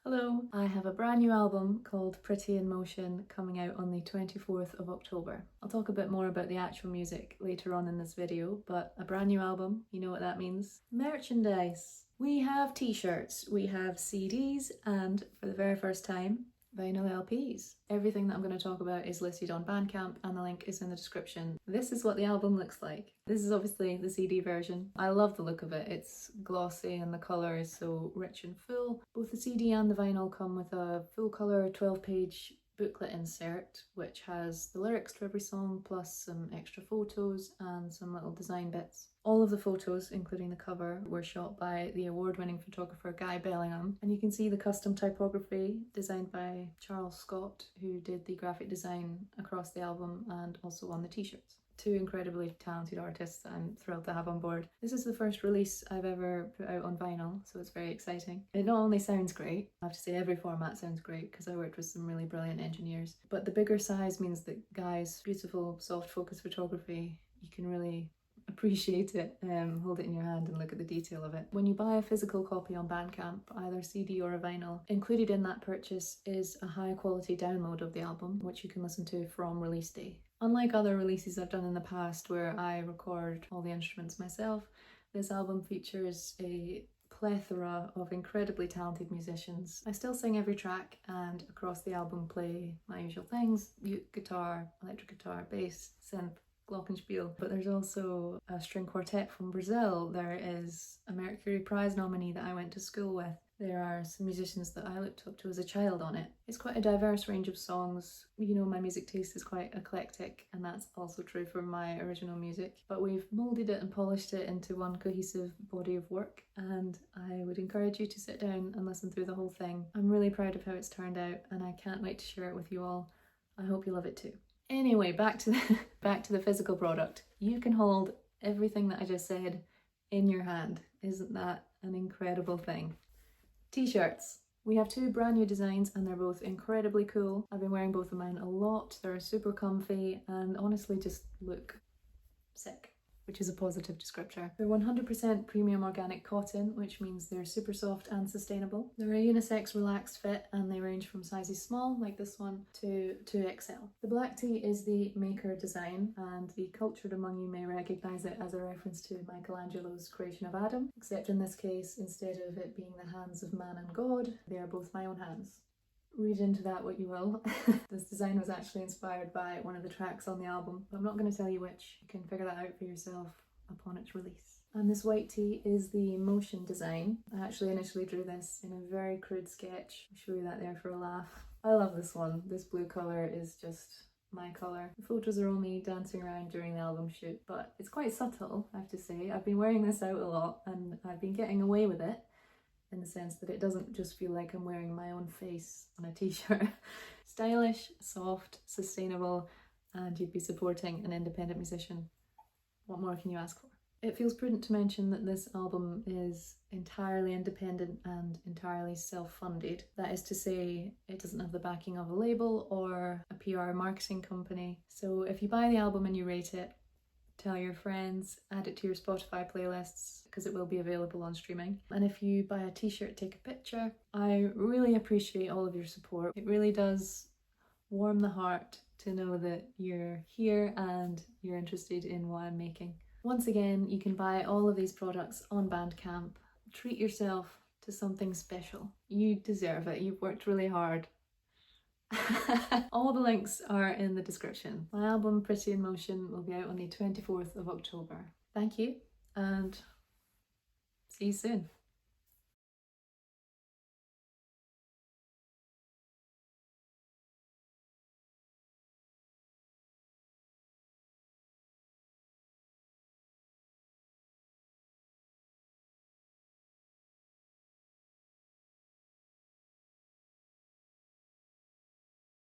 Hello, I have a brand new album called Pretty in Motion coming out on the 24th of October. I'll talk a bit more about the actual music later on in this video, but a brand new album, you know what that means. Merchandise. We have t-shirts, we have CDs, and for the very first time, vinyl LPs. Everything that I'm going to talk about is listed on Bandcamp and the link is in the description. This is what the album looks like. This is obviously the CD version. I love the look of it. It's glossy and the colour is so rich and full. Both the CD and the vinyl come with a full colour 12-page booklet insert which has the lyrics to every song plus some extra photos and some little design bits. All of the photos, including the cover, were shot by the award-winning photographer Guy Bellingham, and you can see the custom typography designed by Charles Scott, who did the graphic design across the album and also on the t-shirts. Two incredibly talented artists that I'm thrilled to have on board. This is the first release I've ever put out on vinyl, so it's very exciting. It not only sounds great, I have to say every format sounds great because I worked with some really brilliant engineers, but the bigger size means that Guy's beautiful soft focus photography, you can really appreciate it, hold it in your hand and look at the detail of it. When you buy a physical copy on Bandcamp, either CD or a vinyl, included in that purchase is a high quality download of the album, which you can listen to from release day. Unlike other releases I've done in the past where I record all the instruments myself, this album features a plethora of incredibly talented musicians. I still sing every track and across the album play my usual things: uke, guitar, electric guitar, bass, synth, glockenspiel, but there's also a string quartet from Brazil. There is a Mercury Prize nominee that I went to school with. There are some musicians that I looked up to as a child on it. It's quite a diverse range of songs. You know, my music taste is quite eclectic, and that's also true for my original music, but we've moulded it and polished it into one cohesive body of work, and I would encourage you to sit down and listen through the whole thing. I'm really proud of how it's turned out, and I can't wait to share it with you all. I hope you love it too. Anyway, back to the physical product. You can hold everything that I just said in your hand. Isn't that an incredible thing? T-shirts. We have two brand new designs and they're both incredibly cool. I've been wearing both of mine a lot. They're super comfy and honestly just look sick, which is a positive descriptor. They're 100% premium organic cotton, which means they're super soft and sustainable. They're a unisex relaxed fit and they range from sizes small, like this one, to 2XL. The black tee is the Maker design, and the cultured among you may recognise it as a reference to Michelangelo's creation of Adam, except in this case, instead of it being the hands of man and God, they are both my own hands. Read into that what you will. This design was actually inspired by one of the tracks on the album, but I'm not going to tell you which. You can figure that out for yourself upon its release. And this white tee is the Motion design. I actually initially drew this in a very crude sketch. I'll show you that there for a laugh. I love this one. This blue colour is just my colour. The photos are all me dancing around during the album shoot, but it's quite subtle, I have to say. I've been wearing this out a lot and I've been getting away with it, in the sense that it doesn't just feel like I'm wearing my own face on a t-shirt. Stylish, soft, sustainable, and you'd be supporting an independent musician. What more can you ask for? It feels prudent to mention that this album is entirely independent and entirely self-funded. That is to say, it doesn't have the backing of a label or a PR marketing company. So if you buy the album and you rate it, tell your friends, add it to your Spotify playlists because it will be available on streaming. And if you buy a t-shirt, take a picture. I really appreciate all of your support. It really does warm the heart to know that you're here and you're interested in what I'm making. Once again, you can buy all of these products on Bandcamp. Treat yourself to something special. You deserve it. You've worked really hard. All the links are in the description. My album Pretty in Motion will be out on the 24th of October. Thank you and see you soon.